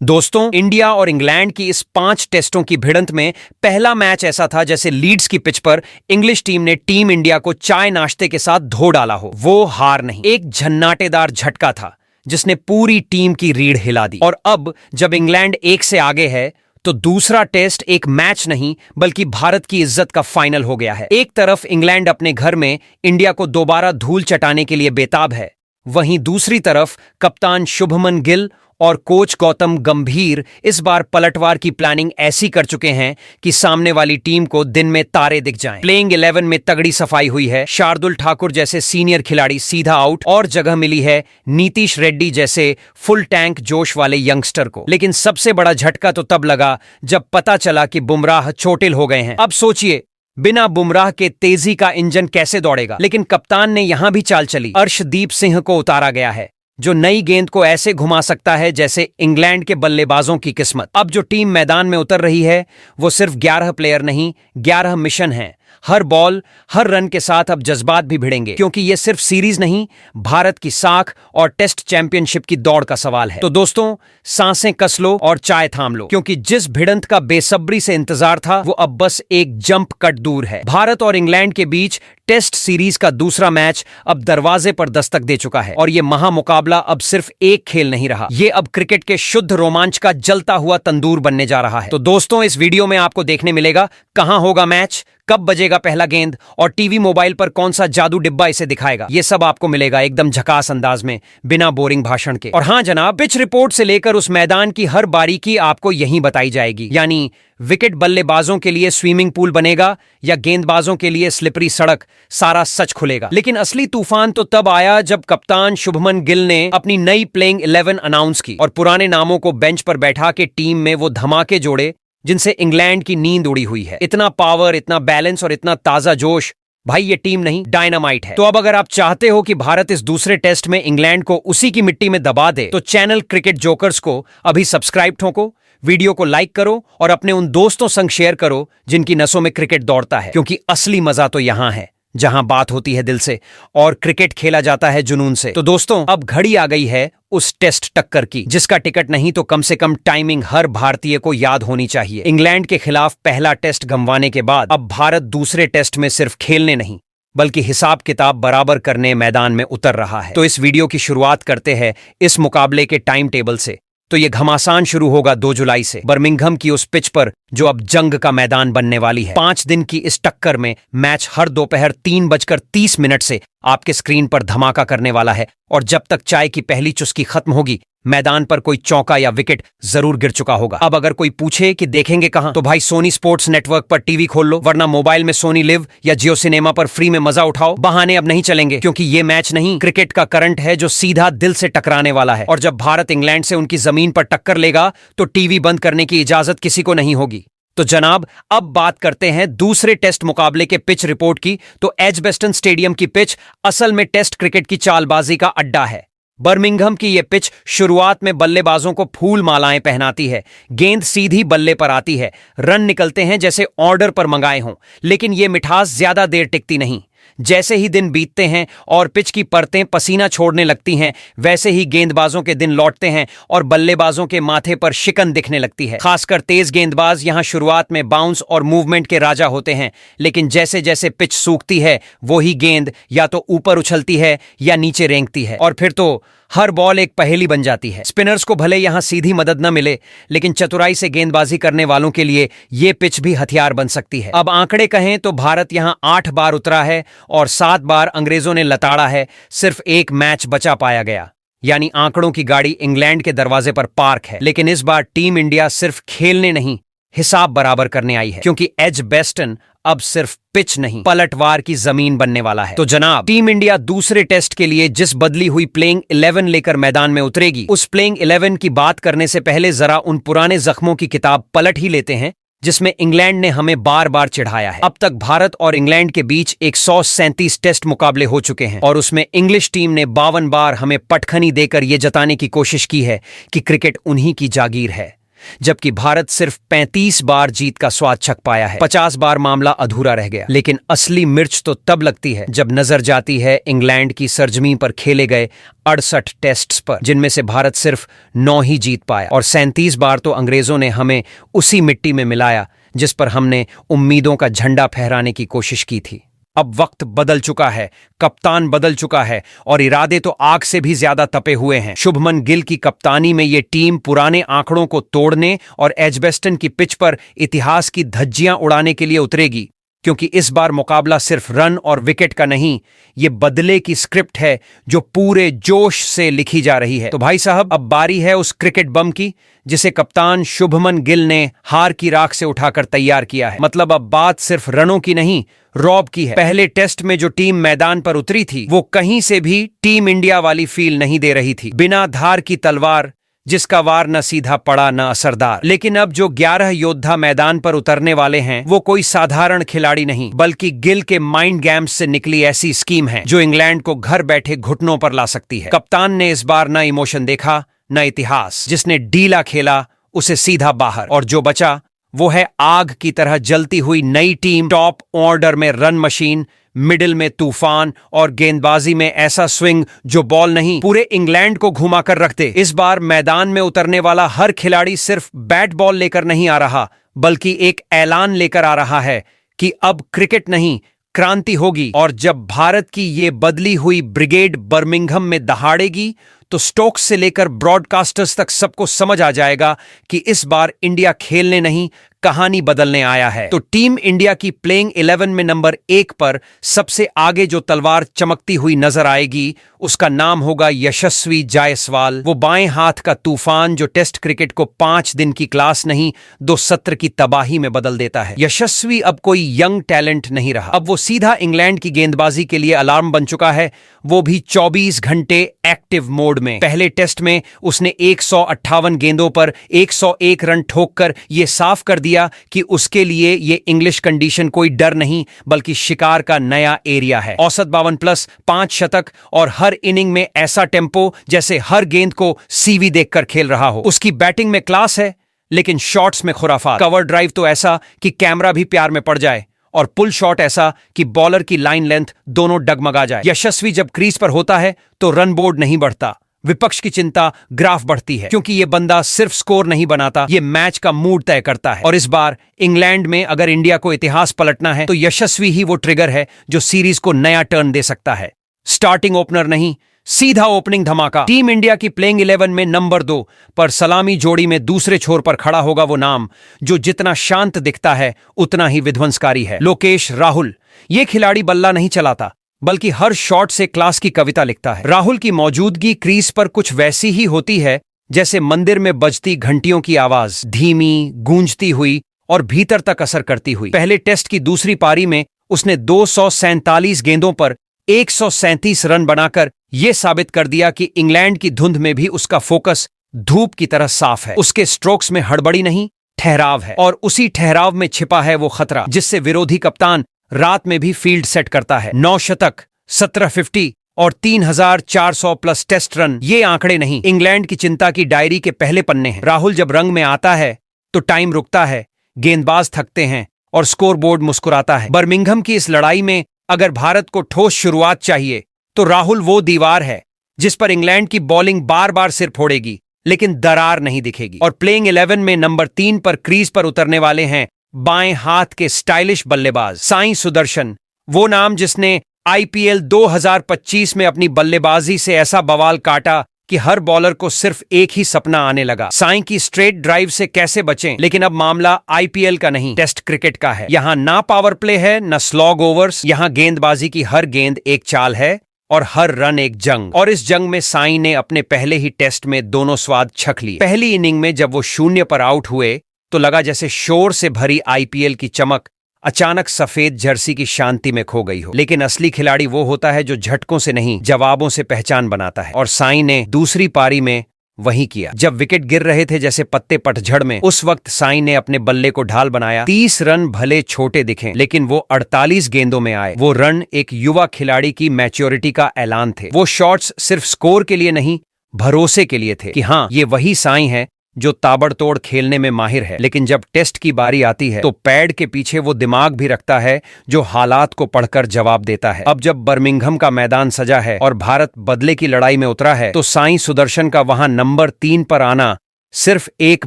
दोस्तों, इंडिया और इंग्लैंड की इस 5 टेस्टों की भिड़ंत में पहला मैच ऐसा था जैसे लीड्स की पिच पर इंग्लिश टीम ने टीम इंडिया को चाय नाश्ते के साथ धो डाला हो। वो हार नहीं, एक झन्नाटेदार झटका था जिसने पूरी टीम की रीढ़ हिला दी। और अब जब इंग्लैंड 1 से आगे है तो दूसरा टेस्ट एक मैच नहीं बल्कि भारत की इज्जत का फाइनल हो गया है। एक तरफ इंग्लैंड अपने घर में इंडिया को दोबारा धूल चटाने के लिए बेताब है, वहीं दूसरी तरफ कप्तान शुभमन गिल और कोच गौतम गंभीर इस बार पलटवार की प्लानिंग ऐसी कर चुके हैं कि सामने वाली टीम को दिन में तारे दिख जाएं। प्लेइंग 11 में तगड़ी सफाई हुई है। शार्दुल ठाकुर जैसे सीनियर खिलाड़ी सीधा आउट और जगह मिली है नीतीश रेड्डी जैसे फुल टैंक जोश वाले यंगस्टर को। लेकिन सबसे बड़ा झटका तो तब लगा जब पता चला कि बुमराह चोटिल हो गए हैं। अब सोचिए, बिना बुमराह के तेजी का इंजन कैसे दौड़ेगा। लेकिन कप्तान ने यहां भी चाल चली। अर्शदीप सिंह को उतारा गया है जो नई गेंद को ऐसे घुमा सकता है जैसे इंग्लैंड के बल्लेबाजों की किस्मत। अब जो टीम मैदान में उतर रही है वो सिर्फ 11 प्लेयर नहीं, 11 मिशन हैं। हर बॉल, हर रन के साथ अब जज्बात भी भिड़ेंगे, क्योंकि ये सिर्फ सीरीज नहीं, भारत की साख और टेस्ट चैंपियनशिप की दौड़ का सवाल है। तो दोस्तों, सांसें कस लो और चाय थाम लो, क्योंकि जिस भिड़ंत का बेसब्री से इंतजार था वो अब बस एक जंप कट दूर है। भारत और इंग्लैंड के बीच टेस्ट सीरीज का दूसरा मैच अब दरवाजे पर दस्तक दे चुका है और ये महामुकाबला अब सिर्फ एक खेल नहीं रहा, ये अब क्रिकेट के शुद्ध रोमांच का जलता हुआ तंदूर बनने जा रहा है। तो दोस्तों, इस वीडियो में आपको देखने मिलेगा कहां होगा मैच, कब बजेगा पहला गेंद और टीवी मोबाइल पर कौन सा जादू डिब्बा इसे दिखाएगा। ये सब आपको मिलेगा एकदम झकास अंदाज में, बिना बोरिंग भाषण के। और हाँ जनाब, पिच रिपोर्ट से लेकर उस मैदान की हर बारीकी आपको यहीं बताई जाएगी। यानी विकेट बल्लेबाजों के लिए स्विमिंग पूल बनेगा या गेंदबाजों के लिए स्लिपरी सड़क, सारा सच खुलेगा। लेकिन असली तूफान तो तब आया जब कप्तान शुभमन गिल ने अपनी नई प्लेइंग 11 अनाउंस की और पुराने नामों को बेंच पर बैठा के टीम में वो धमाके जोड़े जिनसे इंग्लैंड की नींद उड़ी हुई है। इतना पावर, इतना बैलेंस और इतना ताजा जोश, भाई ये टीम नहीं, डायनामाइट है। तो अब अगर आप चाहते हो कि भारत इस दूसरे टेस्ट में इंग्लैंड को उसी की मिट्टी में दबा दे तो चैनल क्रिकेट जोकर्स को अभी सब्सक्राइब ठोको, वीडियो को लाइक करो और अपने उन दोस्तों संग शेयर करो जिनकी नसों में क्रिकेट दौड़ता है, क्योंकि असली मजा तो यहां है जहां बात होती है दिल से और क्रिकेट खेला जाता है जुनून से। तो दोस्तों, अब घड़ी आ गई है उस टेस्ट टक्कर की जिसका टिकट नहीं तो कम से कम टाइमिंग हर भारतीय को याद होनी चाहिए। इंग्लैंड के खिलाफ पहला टेस्ट गंवाने के बाद अब भारत दूसरे टेस्ट में सिर्फ खेलने नहीं बल्कि हिसाब किताब बराबर करने मैदान में उतर रहा है। तो इस वीडियो की शुरुआत करते हैं इस मुकाबले के टाइम टेबल से। तो ये घमासान शुरू होगा 2 जुलाई से बर्मिंघम की उस पिच पर जो अब जंग का मैदान बनने वाली है। 5 दिन की इस टक्कर में मैच हर दोपहर 3:30 से आपके स्क्रीन पर धमाका करने वाला है और जब तक चाय की पहली चुस्की खत्म होगी मैदान पर कोई चौका या विकेट जरूर गिर चुका होगा। अब अगर कोई पूछे कि देखेंगे कहां, तो भाई सोनी स्पोर्ट्स नेटवर्क पर टीवी खोल लो, वरना मोबाइल में सोनी लिव या जियो सिनेमा पर फ्री में मजा उठाओ। बहाने अब नहीं चलेंगे, क्योंकि ये मैच नहीं, क्रिकेट का करंट है जो सीधा दिल से टकराने वाला है। और जब भारत इंग्लैंड से उनकी जमीन पर टक्कर लेगा तो टीवी बंद करने की इजाजत किसी को नहीं होगी। तो जनाब, अब बात करते हैं दूसरे टेस्ट मुकाबले के पिच रिपोर्ट की। तो एजबेस्टन स्टेडियम की पिच असल में टेस्ट क्रिकेट की चालबाजी का अड्डा है। बर्मिंघम की यह पिच शुरुआत में बल्लेबाजों को फूल मालाएं पहनाती है, गेंद सीधी बल्ले पर आती है, रन निकलते हैं जैसे ऑर्डर पर मंगाए हों। लेकिन यह मिठास ज्यादा देर टिकती नहीं। जैसे ही दिन बीतते हैं और पिच की परतें पसीना छोड़ने लगती हैं, वैसे ही गेंदबाजों के दिन लौटते हैं और बल्लेबाजों के माथे पर शिकन दिखने लगती है। खासकर तेज गेंदबाज यहां शुरुआत में बाउंस और मूवमेंट के राजा होते हैं, लेकिन जैसे जैसे पिच सूखती है वही गेंद या तो ऊपर उछलती है या नीचे रेंगती है और फिर तो हर बॉल एक पहेली बन जाती है। स्पिनर्स को भले यहां सीधी मदद न मिले, लेकिन चतुराई से गेंदबाजी करने वालों के लिए यह पिच भी हथियार बन सकती है। अब आंकड़े कहें तो भारत यहां 8 बार उतरा है और 7 बार अंग्रेजों ने लताड़ा है। सिर्फ एक मैच बचा पाया गया, यानी आंकड़ों की गाड़ी इंग्लैंड के दरवाजे पर पार्क है। लेकिन इस बार टीम इंडिया सिर्फ खेलने नहीं, हिसाब बराबर करने आई है, क्योंकि एजबेस्टन अब सिर्फ पिच नहीं, पलटवार की जमीन बनने वाला है। तो जनाब, टीम इंडिया दूसरे टेस्ट के लिए जिस बदली हुई प्लेइंग 11 लेकर मैदान में उतरेगी, उस प्लेइंग 11 की बात करने से पहले जरा उन पुराने जख्मों की किताब पलट ही लेते हैं जिसमें इंग्लैंड ने हमें बार बार चिढ़ाया है। अब तक भारत और इंग्लैंड के बीच 137 टेस्ट मुकाबले हो चुके हैं और उसमें इंग्लिश टीम ने 52 बार हमें पटखनी देकर यह जताने की कोशिश की है कि क्रिकेट उन्हीं की जागीर है। जबकि भारत सिर्फ 35 बार जीत का स्वाद चख पाया है। 50 बार मामला अधूरा रह गया। लेकिन असली मिर्च तो तब लगती है जब नजर जाती है इंग्लैंड की सरजमीं पर खेले गए 68 टेस्ट्स पर, जिनमें से भारत सिर्फ 9 ही जीत पाया। और 37 बार तो अंग्रेजों ने हमें उसी मिट्टी में मिलाया जिस पर हमने उम्मीदों का झंडा फहराने की कोशिश की थी। अब वक्त बदल चुका है, कप्तान बदल चुका है और इरादे तो आग से भी ज्यादा तपे हुए हैं। शुभमन गिल की कप्तानी में ये टीम पुराने आंकड़ों को तोड़ने और एजबेस्टन की पिच पर इतिहास की धज्जियां उड़ाने के लिए उतरेगी, क्योंकि इस बार मुकाबला सिर्फ रन और विकेट का नहीं, ये बदले की स्क्रिप्ट है जो पूरे जोश से लिखी जा रही है। तो भाई साहब, अब बारी है उस क्रिकेट बम की जिसे कप्तान शुभमन गिल ने हार की राख से उठाकर तैयार किया है। मतलब अब बात सिर्फ रनों की नहीं, रॉब की है। पहले टेस्ट में जो टीम मैदान पर उतरी थी वो कहीं से भी टीम इंडिया वाली फील नहीं दे रही थी। बिना धार की तलवार, जिसका वार न सीधा पड़ा न असरदार। लेकिन अब जो 11 योद्धा मैदान पर उतरने वाले हैं वो कोई साधारण खिलाड़ी नहीं, बल्कि गिल के माइंड गेम्स से निकली ऐसी स्कीम है जो इंग्लैंड को घर बैठे घुटनों पर ला सकती है। कप्तान ने इस बार न इमोशन देखा न इतिहास। जिसने डीला खेला उसे सीधा बाहर, और जो बचा वो है आग की तरह जलती हुई नई टीम। टॉप ऑर्डर में रन मशीन, मिडिल में तूफान और गेंदबाजी में ऐसा स्विंग जो बॉल नहीं पूरे इंग्लैंड को घुमा कर रख दे। इस बार मैदान में उतरने वाला हर खिलाड़ी सिर्फ बैट बॉल लेकर नहीं आ रहा, बल्कि एक ऐलान लेकर आ रहा है कि अब क्रिकेट नहीं, क्रांति होगी। और जब भारत की ये बदली हुई ब्रिगेड बर्मिंघम में दहाड़ेगी तो स्टोक्स से लेकर ब्रॉडकास्टर्स तक सबको समझ आ जाएगा कि इस बार इंडिया खेलने नहीं, कहानी बदलने आया है। तो टीम इंडिया की प्लेइंग 11 में नंबर 1 पर सबसे आगे जो तलवार चमकती हुई नजर आएगी उसका नाम होगा यशस्वी जायसवाल। वो बाएं हाथ का तूफान जो टेस्ट क्रिकेट को 5 दिन की क्लास नहीं 2 सत्र की तबाही में बदल देता है। यशस्वी अब कोई यंग टैलेंट नहीं रहा, अब वो सीधा इंग्लैंड की गेंदबाजी के लिए अलार्म बन चुका है, वो भी 24 घंटे एक्टिव मोड में। पहले टेस्ट में उसने 158 गेंदों पर 101 रन ठोककर ये साफ कर दिया कि उसके लिए ये इंग्लिश कंडीशन कोई डर नहीं बल्कि शिकार का नया एरिया है। औसत 52+, 5 शतक और हर इनिंग में ऐसा टेम्पो जैसे हर गेंद को सीवी देखकर खेल रहा हो। उसकी बैटिंग में क्लास है लेकिन शॉट्स में खुराफात। कवर ड्राइव तो ऐसा कि कैमरा भी प्यार में पड़ जाए, और पुल शॉट ऐसा कि बॉलर की लाइन लेंथ दोनों डगमगा जाए। यशस्वी जब क्रीज पर होता है तो रन बोर्ड नहीं बढ़ता, विपक्ष की चिंता ग्राफ बढ़ती है, क्योंकि ये बंदा सिर्फ स्कोर नहीं बनाता, ये मैच का मूड तय करता है। और इस बार इंग्लैंड में अगर इंडिया को इतिहास पलटना है तो यशस्वी ही वो ट्रिगर है जो सीरीज को नया टर्न दे सकता है। स्टार्टिंग ओपनर नहीं, सीधा ओपनिंग धमाका। टीम इंडिया की प्लेइंग 11 में नंबर 2 पर सलामी जोड़ी में दूसरे छोर पर खड़ा होगा वो नाम जो जितना शांत दिखता है उतना ही विध्वंसकारी है। लोकेश राहुल। ये खिलाड़ी बल्ला नहीं चलाता बल्कि हर शॉट से क्लास की कविता लिखता है। राहुल की मौजूदगी क्रीज पर कुछ वैसी ही होती है जैसे मंदिर में बजती घंटियों की आवाज, धीमी, गूंजती हुई और भीतर तक असर करती हुई। पहले टेस्ट की दूसरी पारी में उसने 247 गेंदों पर 137 रन बनाकर यह साबित कर दिया कि इंग्लैंड की धुंध में भी उसका फोकस धूप की तरह साफ है। उसके स्ट्रोक्स में हड़बड़ी नहीं, ठहराव है, और उसी ठहराव में छिपा है वो खतरा जिससे विरोधी कप्तान रात में भी फील्ड सेट करता है। 9 शतक, 17 50 और 3400+ टेस्ट रन, ये आंकड़े नहीं, इंग्लैंड की चिंता की डायरी के पहले पन्ने हैं। राहुल जब रंग में आता है तो टाइम रुकता है, गेंदबाज थकते हैं और स्कोरबोर्ड मुस्कुराता है। बर्मिंघम की इस लड़ाई में अगर भारत को ठोस शुरुआत चाहिए तो राहुल वो दीवार है जिस पर इंग्लैंड की बॉलिंग बार बार सिर फोड़ेगी लेकिन दरार नहीं दिखेगी। और प्लेइंग 11 में नंबर 3 पर क्रीज पर उतरने वाले हैं बाएं हाथ के स्टाइलिश बल्लेबाज साई सुदर्शन। वो नाम जिसने आईपीएल 2025 में अपनी बल्लेबाजी से ऐसा बवाल काटा कि हर बॉलर को सिर्फ एक ही सपना आने लगा, साई की स्ट्रेट ड्राइव से कैसे बचें। लेकिन अब मामला आईपीएल का नहीं, टेस्ट क्रिकेट का है। यहां ना पावर प्ले है न स्लॉग ओवर्स, यहां गेंदबाजी की हर गेंद एक चाल है और हर रन एक जंग। और इस जंग में साई ने अपने पहले ही टेस्ट में दोनों स्वाद छक लिए। पहली इनिंग में जब वो 0 पर आउट हुए तो लगा जैसे शोर से भरी आईपीएल की चमक अचानक सफेद जर्सी की शांति में खो गई हो। लेकिन असली खिलाड़ी वो होता है जो झटकों से नहीं, जवाबों से पहचान बनाता है। और साई ने दूसरी पारी में वही किया। जब विकेट गिर रहे थे जैसे पत्ते पतझड़ में, उस वक्त साई ने अपने बल्ले को ढाल बनाया। 30 रन भले छोटे दिखे लेकिन वो 48 गेंदों में आए। वो रन एक युवा खिलाड़ी की मैच्योरिटी का ऐलान थे। वो शॉट्स सिर्फ स्कोर के लिए नहीं, भरोसे के लिए थे कि हाँ, ये वही साई है जो ताबड़तोड़ खेलने में माहिर है, लेकिन जब टेस्ट की बारी आती है तो पैड के पीछे वो दिमाग भी रखता है जो हालात को पढ़कर जवाब देता है। अब जब बर्मिंघम का मैदान सजा है और भारत बदले की लड़ाई में उतरा है तो साईं सुदर्शन का वहां नंबर 3 पर आना सिर्फ एक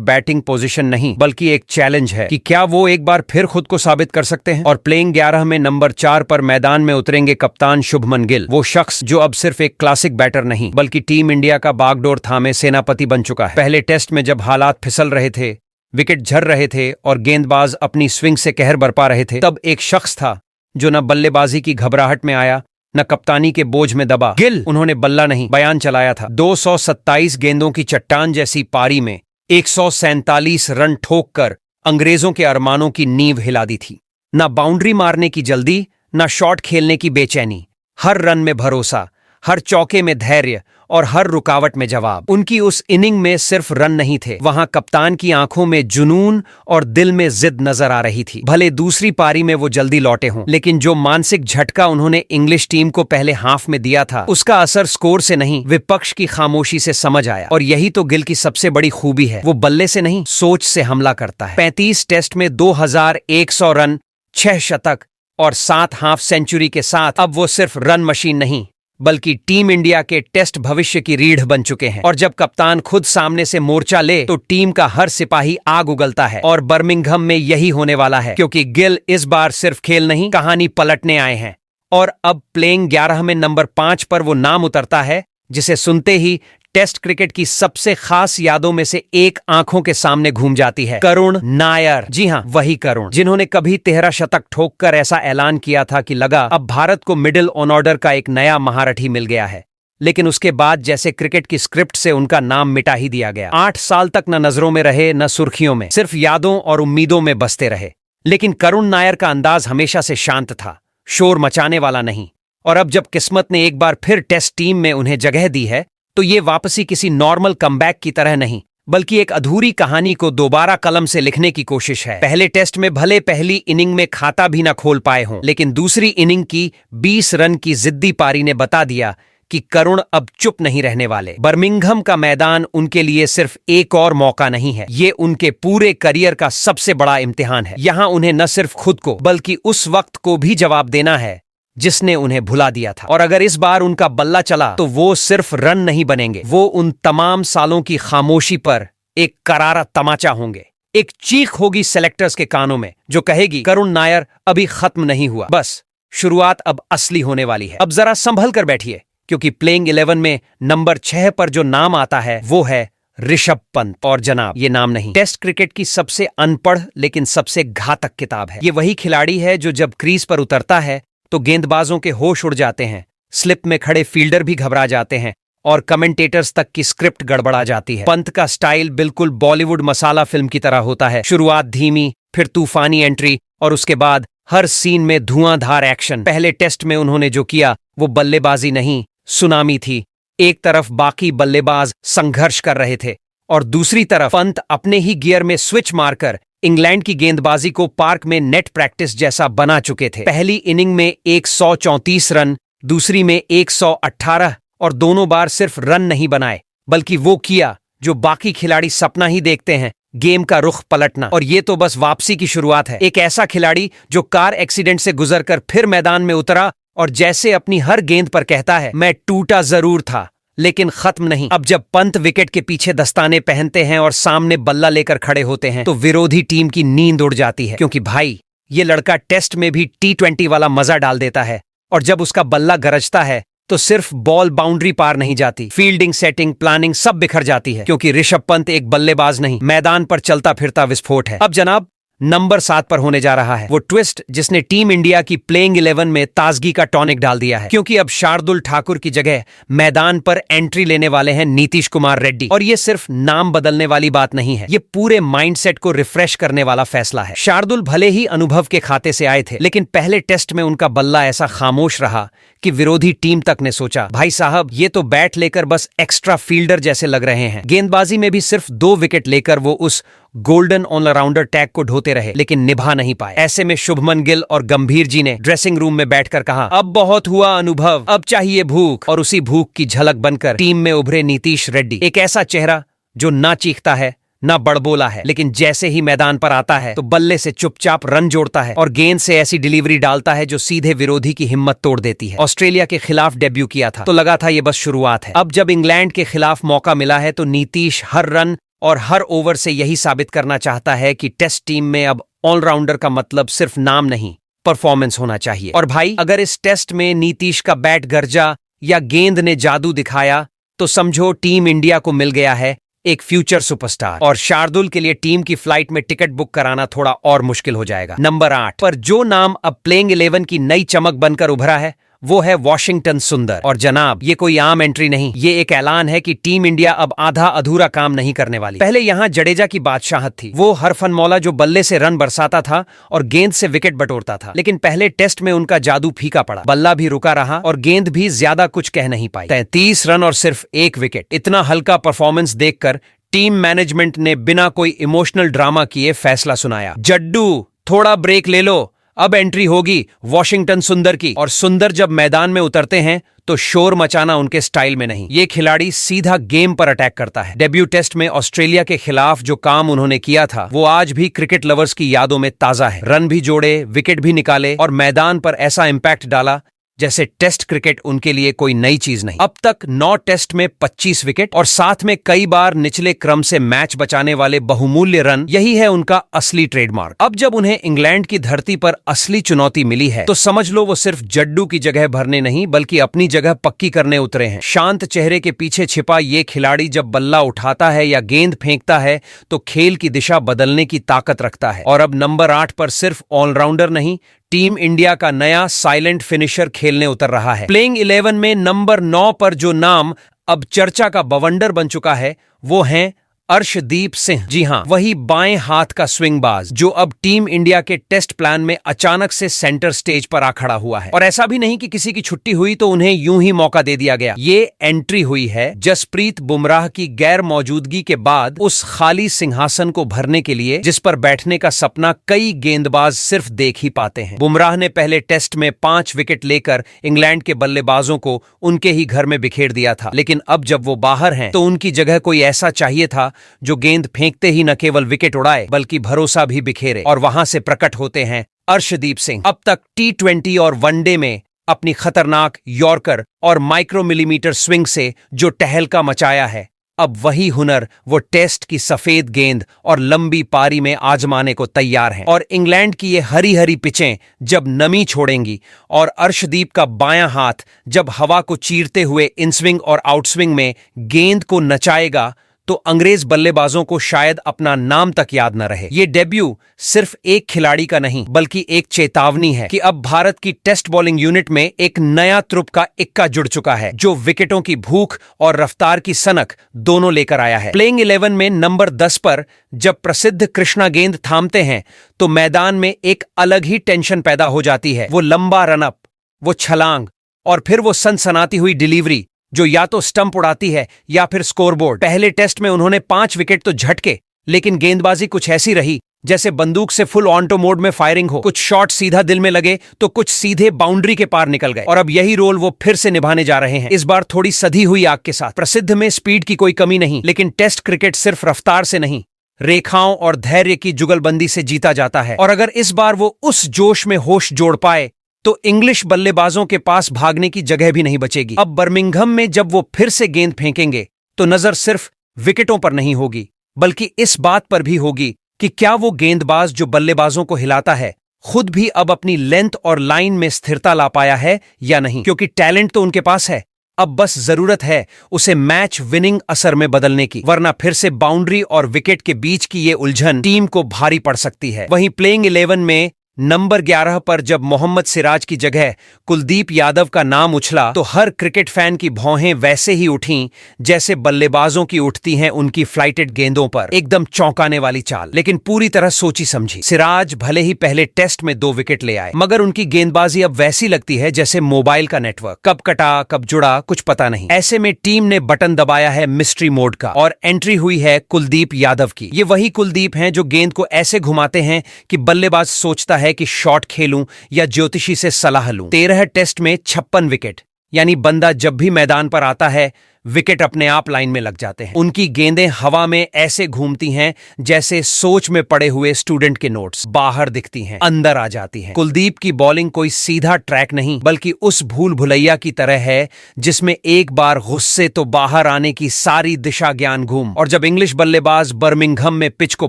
बैटिंग पोजीशन नहीं बल्कि एक चैलेंज है कि क्या वो एक बार फिर खुद को साबित कर सकते हैं। और प्लेइंग 11 में नंबर 4 पर मैदान में उतरेंगे कप्तान शुभमन गिल, वो शख्स जो अब सिर्फ एक क्लासिक बैटर नहीं बल्कि टीम इंडिया का बागडोर थामे सेनापति बन चुका है। पहले टेस्ट में जब हालात फिसल रहे थे, विकेट झड़ रहे थे और गेंदबाज अपनी स्विंग से कहर बरपा रहे थे, तब एक शख्स था जो न बल्लेबाजी की घबराहट में आया न कप्तानी के बोझ में दबा। गिल, उन्होंने बल्ला नहीं बयान चलाया था। 227 गेंदों की चट्टान जैसी पारी में 147 रन ठोककर अंग्रेजों के अरमानों की नींव हिला दी थी। न बाउंड्री मारने की जल्दी, न शॉट खेलने की बेचैनी, हर रन में भरोसा, हर चौके में धैर्य और हर रुकावट में जवाब। उनकी उस इनिंग में सिर्फ रन नहीं थे, वहां कप्तान की आंखों में जुनून और दिल में जिद नजर आ रही थी। भले दूसरी पारी में वो जल्दी लौटे हों, लेकिन जो मानसिक झटका उन्होंने इंग्लिश टीम को पहले हाफ में दिया था, उसका असर स्कोर से नहीं विपक्ष की खामोशी से समझ आया। और यही तो गिल की सबसे बड़ी खूबी है, वो बल्ले से नहीं सोच से हमला करता है। 35 टेस्ट में 2100 रन, 6 शतक और 7 हाफ सेंचुरी के साथ अब वो सिर्फ रन मशीन नहीं बल्कि टीम इंडिया के टेस्ट भविष्य की रीढ़ बन चुके हैं। और जब कप्तान खुद सामने से मोर्चा ले तो टीम का हर सिपाही आग उगलता है। और बर्मिंघम में यही होने वाला है, क्योंकि गिल इस बार सिर्फ खेल नहीं कहानी पलटने आए हैं। और अब प्लेइंग 11 में नंबर 5 पर वो नाम उतरता है जिसे सुनते ही टेस्ट क्रिकेट की सबसे खास यादों में से एक आंखों के सामने घूम जाती है। करुण नायर, जी हां, वही करुण जिन्होंने कभी 13 शतक ठोककर ऐसा ऐलान किया था कि लगा अब भारत को मिडिल ऑन ऑर्डर का एक नया महारथी मिल गया है। लेकिन उसके बाद जैसे क्रिकेट की स्क्रिप्ट से उनका नाम मिटा ही दिया गया। 8 साल तक न नजरों में रहे न सुर्खियों में, सिर्फ यादों और उम्मीदों में बसते रहे। लेकिन करुण नायर का अंदाज हमेशा से शांत था, शोर मचाने वाला नहीं। और अब जब किस्मत ने एक बार फिर टेस्ट टीम में उन्हें जगह दी है तो ये वापसी किसी नॉर्मल कमबैक की तरह नहीं बल्कि एक अधूरी कहानी को दोबारा कलम से लिखने की कोशिश है। पहले टेस्ट में भले पहली इनिंग में खाता भी न खोल पाए हों, लेकिन दूसरी इनिंग की 20 रन की जिद्दी पारी ने बता दिया कि करुण अब चुप नहीं रहने वाले। बर्मिंघम का मैदान उनके लिए सिर्फ एक और मौका नहीं है, ये उनके पूरे करियर का सबसे बड़ा इम्तिहान है। यहां उन्हें न सिर्फ खुद को बल्कि उस वक्त को भी जवाब देना है जिसने उन्हें भुला दिया था। और अगर इस बार उनका बल्ला चला तो वो सिर्फ रन नहीं बनेंगे, वो उन तमाम सालों की खामोशी पर एक करारा तमाचा होंगे। एक चीख होगी सेलेक्टर्स के कानों में जो कहेगी करुण नायर अभी खत्म नहीं हुआ, बस शुरुआत अब असली होने वाली है। अब जरा संभल कर बैठिए, क्योंकि प्लेइंग 11 में नंबर 6 पर जो नाम आता है वो है ऋषभ पंत। और जनाब, ये नाम नहीं, टेस्ट क्रिकेट की सबसे अनपढ़ लेकिन सबसे घातक किताब है। ये वही खिलाड़ी है जो जब क्रीज पर उतरता है तो गेंदबाजों के होश उड़ जाते हैं, स्लिप में खड़े फील्डर भी घबरा जाते हैं और कमेंटेटर्स तक की स्क्रिप्ट गड़बड़ा जाती है। पंत का स्टाइल बिल्कुल बॉलीवुड मसाला फिल्म की तरह होता है। शुरुआत धीमी, फिर तूफानी एंट्री और उसके बाद हर सीन में धुआंधार एक्शन। पहले टेस्ट में उन्होंने जो किया वो बल्लेबाजी नहीं, सुनामी थी। एक तरफ बाकी बल्लेबाज संघर्ष कर रहे थे और दूसरी तरफ पंत अपने ही गियर में स्विच मारकर इंग्लैंड की गेंदबाजी को पार्क में नेट प्रैक्टिस जैसा बना चुके थे। पहली इनिंग में 134 रन, दूसरी में 118 और दोनों बार सिर्फ रन नहीं बनाए बल्कि वो किया जो बाकी खिलाड़ी सपना ही देखते हैं, गेम का रुख पलटना। और ये तो बस वापसी की शुरुआत है। एक ऐसा खिलाड़ी जो कार एक्सीडेंट से गुजरकर फिर मैदान में उतरा और जैसे अपनी हर गेंद पर कहता है मैं टूटा जरूर था लेकिन खत्म नहीं। अब जब पंत विकेट के पीछे दस्ताने पहनते हैं और सामने बल्ला लेकर खड़े होते हैं तो विरोधी टीम की नींद उड़ जाती है, क्योंकि भाई ये लड़का टेस्ट में भी T20 वाला मजा डाल देता है। और जब उसका बल्ला गरजता है तो सिर्फ बॉल बाउंड्री पार नहीं जाती, फील्डिंग, सेटिंग, प्लानिंग सब बिखर जाती है, क्योंकि ऋषभ पंत एक बल्लेबाज नहीं, मैदान पर चलता फिरता विस्फोट है। अब जनाब, नंबर 7 पर होने जा रहा है वो ट्विस्ट जिसने टीम इंडिया की प्लेइंग 11 में ताजगी का टॉनिक डाल दिया है, क्योंकि अब शार्दुल ठाकुर की जगह मैदान पर एंट्री लेने वाले हैं नीतीश कुमार रेड्डी। और ये सिर्फ नाम बदलने वाली बात नहीं है, ये पूरे माइंडसेट को रिफ्रेश करने वाला फैसला है। शार्दुल भले ही अनुभव के खाते से आए थे, लेकिन पहले टेस्ट में उनका बल्ला ऐसा खामोश रहा कि विरोधी टीम तक ने सोचा भाई साहब ये तो बैट लेकर बस एक्स्ट्रा फील्डर जैसे लग रहे हैं। गेंदबाजी में भी सिर्फ 2 विकेट लेकर वो उस गोल्डन ऑलराउंडर टैग को ढोते रहे, लेकिन निभा नहीं पाए। ऐसे में शुभमन गिल और गंभीर जी ने ड्रेसिंग रूम में बैठकर कहा अब बहुत हुआ अनुभव, अब चाहिए भूख। और उसी भूख की झलक बनकर टीम में उभरे नीतीश रेड्डी, एक ऐसा चेहरा जो ना चीखता है ना बड़बोला है, लेकिन जैसे ही मैदान पर आता है तो बल्ले से चुपचाप रन जोड़ता है और गेंद से ऐसी डिलीवरी डालता है जो सीधे विरोधी की हिम्मत तोड़ देती है। ऑस्ट्रेलिया के खिलाफ डेब्यू किया था तो लगा था ये बस शुरुआत है। अब जब इंग्लैंड के खिलाफ मौका मिला है तो नीतीश हर रन और हर ओवर से यही साबित करना चाहता है कि टेस्ट टीम में अब ऑलराउंडर का मतलब सिर्फ नाम नहीं, परफॉर्मेंस होना चाहिए। और भाई, अगर इस टेस्ट में नीतीश का बैट गरजा या गेंद ने जादू दिखाया तो समझो टीम इंडिया को मिल गया है एक फ्यूचर सुपरस्टार। और शार्दुल के लिए टीम की फ्लाइट में टिकट बुक कराना थोड़ा और मुश्किल हो जाएगा। नंबर 8 पर जो नाम अब प्लेइंग 11 की नई चमक बनकर उभरा है वो है वॉशिंगटन सुंदर। और जनाब, ये कोई आम एंट्री नहीं, ये एक ऐलान है कि टीम इंडिया अब आधा अधूरा काम नहीं करने वाली। पहले यहाँ जडेजा की बादशाहत थी, वो हरफनमौला जो बल्ले से रन बरसाता था और गेंद से विकेट बटोरता था। लेकिन पहले टेस्ट में उनका जादू फीका पड़ा, बल्ला भी रुका रहा और गेंद भी ज्यादा कुछ कह नहीं पाई। 33 रन और सिर्फ 1 विकेट, इतना हल्का परफॉर्मेंस देखकर टीम मैनेजमेंट ने बिना कोई इमोशनल ड्रामा किए फैसला सुनाया, जड्डू थोड़ा ब्रेक ले लो, अब एंट्री होगी वॉशिंगटन सुंदर की। और सुंदर जब मैदान में उतरते हैं तो शोर मचाना उनके स्टाइल में नहीं, ये खिलाड़ी सीधा गेम पर अटैक करता है। डेब्यू टेस्ट में ऑस्ट्रेलिया के खिलाफ जो काम उन्होंने किया था वो आज भी क्रिकेट लवर्स की यादों में ताजा है। रन भी जोड़े, विकेट भी निकाले और मैदान पर ऐसा इंपैक्ट डाला जैसे टेस्ट क्रिकेट उनके लिए कोई नई चीज नहीं। अब तक 9 टेस्ट में 25 विकेट और साथ में कई बार निचले क्रम से मैच बचाने वाले बहुमूल्य रन, यही है उनका असली ट्रेडमार्क। अब जब उन्हें इंग्लैंड की धरती पर असली चुनौती मिली है तो समझ लो वो सिर्फ जड्डू की जगह भरने नहीं बल्कि अपनी जगह पक्की करने उतरे हैं। शांत चेहरे के पीछे छिपा ये खिलाड़ी जब बल्ला उठाता है या गेंद फेंकता है तो खेल की दिशा बदलने की ताकत रखता है। और अब नंबर 8 पर सिर्फ ऑलराउंडर नहीं, टीम इंडिया का नया साइलेंट फिनिशर खेलने उतर रहा है। प्लेइंग 11 में नंबर 9 पर जो नाम अब चर्चा का बवंडर बन चुका है वो हैं अर्शदीप सिंह। जी हां, वही बाएं हाथ का स्विंगबाज जो अब टीम इंडिया के टेस्ट प्लान में अचानक से सेंटर स्टेज पर आ खड़ा हुआ है। और ऐसा भी नहीं कि किसी की छुट्टी हुई तो उन्हें यूं ही मौका दे दिया गया, ये एंट्री हुई है जसप्रीत बुमराह की गैर मौजूदगी के बाद उस खाली सिंहासन को भरने के लिए जिस पर बैठने का सपना कई गेंदबाज सिर्फ देख ही पाते हैं। बुमराह ने पहले टेस्ट में 5 विकेट लेकर इंग्लैंड के बल्लेबाजों को उनके ही घर में बिखेर दिया था, लेकिन अब जब वो बाहर हैं तो उनकी जगह कोई ऐसा चाहिए था जो गेंद फेंकते ही न केवल विकेट उड़ाए बल्कि भरोसा भी बिखेरे। और वहां से प्रकट होते हैं अर्शदीप सिंह। अब तक T20 और वनडे में अपनी खतरनाक यॉर्कर और माइक्रो मिलीमीटर स्विंग से जो टहलका मचाया है, अब वही हुनर वो टेस्ट की सफेद गेंद और लंबी पारी में आजमाने को तैयार हैं। और इंग्लैंड की ये हरी हरी पिचें जब नमी छोड़ेंगी और अर्शदीप का बायां हाथ जब हवा को चीरते हुए इनस्विंग और आउटस्विंग में गेंद को नचाएगा तो अंग्रेज बल्लेबाजों को शायद अपना नाम तक याद न रहे। ये डेब्यू सिर्फ एक खिलाड़ी का नहीं बल्कि एक चेतावनी है कि अब भारत की टेस्ट बॉलिंग यूनिट में एक नया त्रुप का इक्का जुड़ चुका है जो विकेटों की भूख और रफ्तार की सनक दोनों लेकर आया है। प्लेइंग 11 में नंबर 10 पर जब प्रसिद्ध कृष्णा गेंद थामते हैं तो मैदान में एक अलग ही टेंशन पैदा हो जाती है। वो लंबा रनअप, वो छलांग और फिर वो सनसनाती हुई डिलीवरी जो या तो स्टंप उड़ाती है या फिर स्कोरबोर्ड। पहले टेस्ट में उन्होंने 5 विकेट तो झटके, लेकिन गेंदबाजी कुछ ऐसी रही जैसे बंदूक से फुल ऑटो मोड में फायरिंग हो। कुछ शॉट सीधा दिल में लगे तो कुछ सीधे बाउंड्री के पार निकल गए। और अब यही रोल वो फिर से निभाने जा रहे हैं, इस बार थोड़ी सधी हुई आग के साथ। प्रसिद्ध में स्पीड की कोई कमी नहीं, लेकिन टेस्ट क्रिकेट सिर्फ रफ्तार से नहीं, रेखाओं और धैर्य की जुगलबंदी से जीता जाता है। और अगर इस बार वो उस जोश में होश जोड़ पाए तो इंग्लिश बल्लेबाजों के पास भागने की जगह भी नहीं बचेगी। अब बर्मिंघम में जब वो फिर से गेंद फेंकेंगे तो नजर सिर्फ विकेटों पर नहीं होगी बल्कि इस बात पर भी होगी कि क्या वो गेंदबाज जो बल्लेबाजों को हिलाता है खुद भी अब अपनी लेंथ और लाइन में स्थिरता ला पाया है या नहीं। क्योंकि टैलेंट तो उनके पास है, अब बस जरूरत है उसे मैच विनिंग असर में बदलने की, वरना फिर से बाउंड्री और विकेट के बीच की ये उलझन टीम को भारी पड़ सकती है। वहीं प्लेइंग 11 में नंबर 11 पर जब मोहम्मद सिराज की जगह कुलदीप यादव का नाम उछला तो हर क्रिकेट फैन की भौहें वैसे ही उठीं जैसे बल्लेबाजों की उठती हैं उनकी फ्लाइटेड गेंदों पर। एकदम चौंकाने वाली चाल, लेकिन पूरी तरह सोची समझी। सिराज भले ही पहले टेस्ट में 2 विकेट ले आए, मगर उनकी गेंदबाजी अब वैसी लगती है जैसे मोबाइल का नेटवर्क, कब कटा कब जुड़ा कुछ पता नहीं। ऐसे में टीम ने बटन दबाया है मिस्ट्री मोड का और एंट्री हुई है कुलदीप यादव की। ये वही कुलदीप हैं जो गेंद को ऐसे घुमाते हैं कि बल्लेबाज सोचता है कि शॉट खेलूं या ज्योतिषी से सलाह लूं। 13 टेस्ट में 56 विकेट, यानी बंदा जब भी मैदान पर आता है विकेट अपने आप लाइन में लग जाते हैं। उनकी गेंदें हवा में ऐसे घूमती हैं जैसे सोच में पड़े हुए स्टूडेंट के नोट्स, बाहर दिखती हैं, अंदर आ जाती हैं। कुलदीप की बॉलिंग कोई सीधा ट्रैक नहीं बल्कि उस भूल भुलैया की तरह है जिसमें एक बार गुस्से तो बाहर आने की सारी दिशा ज्ञान घूम। और जब इंग्लिश बल्लेबाज बर्मिंघम में पिच को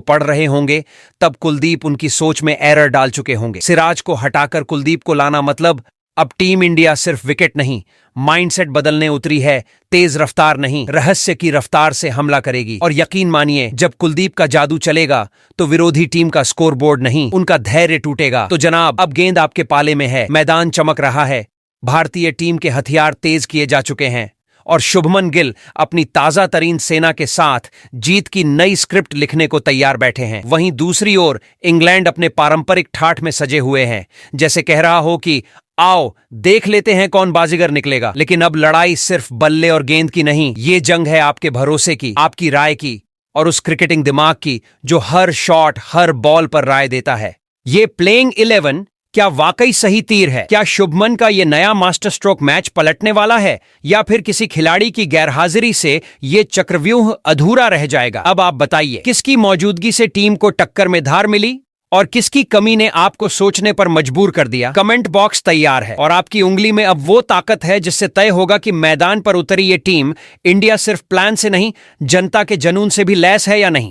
पढ़ रहे होंगे तब कुलदीप उनकी सोच में एरर डाल चुके होंगे। सिराज को हटाकर कुलदीप को लाना मतलब अब टीम इंडिया सिर्फ विकेट नहीं, माइंडसेट बदलने उतरी है। तेज रफ्तार नहीं, रहस्य की रफ्तार से हमला करेगी। और यकीन मानिए, जब कुलदीप का जादू चलेगा तो विरोधी टीम का स्कोरबोर्ड नहीं, उनका धैर्य टूटेगा। तो जनाब, अब गेंद आपके पाले में है, मैदान चमक रहा है, भारतीय टीम के हथियार तेज किए जा चुके हैं और शुभमन गिल अपनी ताजा तरीन सेना के साथ जीत की नई स्क्रिप्ट लिखने को तैयार बैठे हैं। वहीं दूसरी ओर इंग्लैंड अपने पारंपरिक ठाठ में सजे हुए हैं, जैसे कह रहा हो कि आओ देख लेते हैं कौन बाजीगर निकलेगा। लेकिन अब लड़ाई सिर्फ बल्ले और गेंद की नहीं, ये जंग है आपके भरोसे की, आपकी राय की और उस क्रिकेटिंग दिमाग की जो हर शॉट, हर बॉल पर राय देता है। ये प्लेइंग 11 क्या वाकई सही तीर है? क्या शुभमन का ये नया मास्टर स्ट्रोक मैच पलटने वाला है या फिर किसी खिलाड़ी की गैरहाजिरी से ये चक्रव्यूह अधूरा रह जाएगा? अब आप बताइए, किसकी मौजूदगी से टीम को टक्कर में धार मिली और किसकी कमी ने आपको सोचने पर मजबूर कर दिया? कमेंट बॉक्स तैयार है और आपकी उंगली में अब वो ताकत है जिससे तय होगा कि मैदान पर उतरी ये टीम इंडिया सिर्फ प्लान से नहीं, जनता के जुनून से भी लैस है या नहीं।